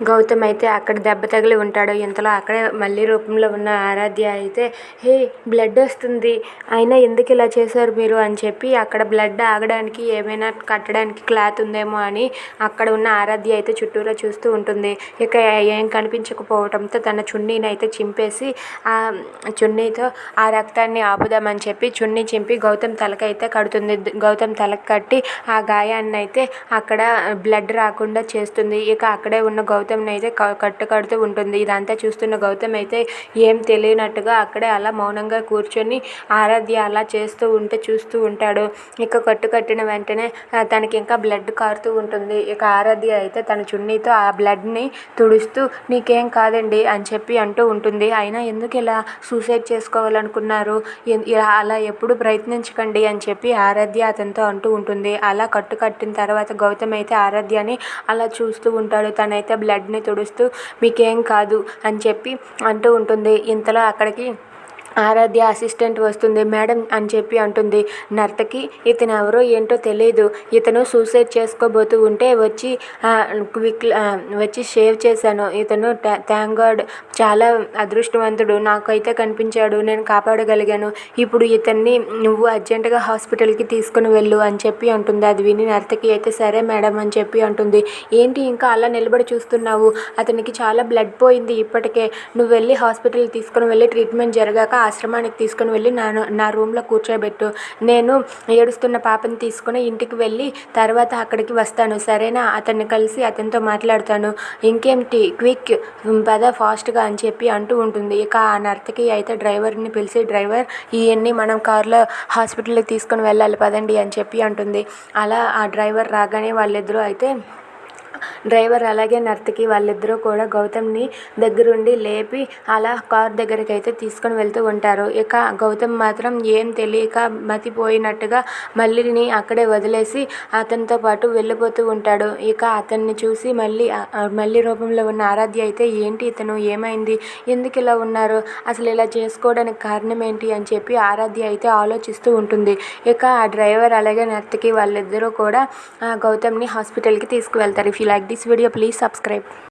గౌతమ్ అయితే అక్కడ దెబ్బ తగిలి ఉంటాడు. ఇంతలో అక్కడే మళ్ళీ రూపంలో ఉన్న ఆరాధ్య అయితే, హే బ్లడ్ వస్తుంది, అయినా ఎందుకు ఇలా చేశారు మీరు అని చెప్పి అక్కడ బ్లడ్ ఆగడానికి ఏమైనా కట్టడానికి క్లాత్ ఉందేమో అని అక్కడ ఉన్న ఆరాధ్య అయితే చుట్టూరా చూస్తూ ఉంటుంది. ఇక ఏం కనిపించకపోవడంతో తన చున్నీని అయితే చింపేసి ఆ చున్నీతో ఆ రక్తాన్ని ఆపుదామని చెప్పి చున్నీ చింపి గౌతమ్ తలకైతే కడుతుంది. గౌతమ్ తలకు కట్టి ఆ గాయాన్ని అయితే అక్కడ బ్లడ్ రాకుండా చేస్తుంది. ఇక అక్కడే ఉన్న గౌతమ్ని అయితే కట్టు కడుతూ ఉంటుంది. ఇదంతా చూస్తున్న గౌతమ్ అయితే ఏం తెలియనట్టుగా అక్కడే అలా మౌనంగా కూర్చొని ఆరాధ్య అలా చేస్తూ ఉంటే చూస్తూ ఉంటాడు. ఇక కట్టు కట్టిన వెంటనే తనకి ఇంకా బ్లడ్ కారుతూ ఉంటుంది. ఇక ఆరాధ్య అయితే తన చున్నీతో ఆ బ్లడ్ని తుడుస్తూ నీకేం కాదండి అని చెప్పి అంటూ ఉంటుంది. అయినా ఎందుకు ఇలా సూసైడ్ చేసుకోవాలనుకున్నారు, ఇలా అలా ఎప్పుడు ప్రయత్నించకండి అని చెప్పి ఆరాధ్య అతనితో అంటూ ఉంటుంది. అలా కట్టు కట్టిన తర్వాత గౌతమ్ అయితే ఆరాధ్యని అలా చూస్తూ ఉంటాడు. తనైతే బ్లడ్ని తుడుస్తూ మీకేం కాదు అని చెప్పి అంటూ ఉంటుంది. ఇంతలో అక్కడికి ఆరాధ్య అసిస్టెంట్ వస్తుంది. మేడం అని చెప్పి అంటుంది. నర్తకి ఇతను ఎవరో ఏంటో తెలియదు, ఇతను సూసైడ్ చేసుకోబోతూ ఉంటే వచ్చి షేవ్ చేశాను. ఇతను థ్యాంక్ గాడ్ చాలా అదృష్టవంతుడు, నాకైతే కనిపించాడు, నేను కాపాడగలిగాను. ఇప్పుడు ఇతన్ని నువ్వు అర్జెంటుగా హాస్పిటల్కి తీసుకుని వెళ్ళు అని చెప్పి అంటుంది. అది విని నర్తకి అయితే సరే మేడం అని చెప్పి అంటుంది. ఏంటి ఇంకా అలా నిలబడి చూస్తున్నావు, అతనికి చాలా బ్లడ్ పోయింది ఇప్పటికే, నువ్వు వెళ్ళి హాస్పిటల్కి తీసుకుని వెళ్ళి ట్రీట్మెంట్ జరగాక ఆశ్రమానికి తీసుకుని వెళ్ళి నా రూమ్లో కూర్చోబెట్టు, నేను ఏడుస్తున్న పాపని తీసుకుని ఇంటికి వెళ్ళి తర్వాత అక్కడికి వస్తాను సరేనా, అతన్ని కలిసి అతనితో మాట్లాడతాను, ఇంకేంటి క్విక్ పద ఫాస్ట్గా అని చెప్పి అంటూ ఉంటుంది. ఇక ఆ నర్తకి అయితే డ్రైవర్ని పిలిచి డ్రైవర్ ఇవన్నీ మనం కార్లో హాస్పిటల్కి తీసుకుని వెళ్ళాలి పదండి అని చెప్పి అంటుంది. అలా ఆ డ్రైవర్ రాగానే వాళ్ళిద్దరూ అయితే డ్రైవర్ అలాగే నర్తకి వాళ్ళిద్దరూ కూడా గౌతమ్ని దగ్గరుండి లేపి అలా కార్ దగ్గరికి అయితే తీసుకొని వెళ్తూ ఉంటారు. ఇక గౌతమ్ మాత్రం ఏం తెలియక మతిపోయినట్టుగా మళ్ళీని అక్కడే వదిలేసి అతనితో పాటు వెళ్ళిపోతూ ఉంటాడు. ఇక అతన్ని చూసి మళ్ళీ రూపంలో ఉన్న ఆరాధ్య అయితే ఏంటి ఇతను ఏమైంది, ఎందుకు ఇలా ఉన్నారు, అసలు ఇలా చేసుకోవడానికి కారణం ఏంటి అని చెప్పి ఆరాధ్య అయితే ఆలోచిస్తూ ఉంటుంది. ఇక ఆ డ్రైవర్ అలాగే నర్తకి వాళ్ళిద్దరూ కూడా గౌతమ్ని హాస్పిటల్కి తీసుకువెళ్తారు. If you like this video, please subscribe.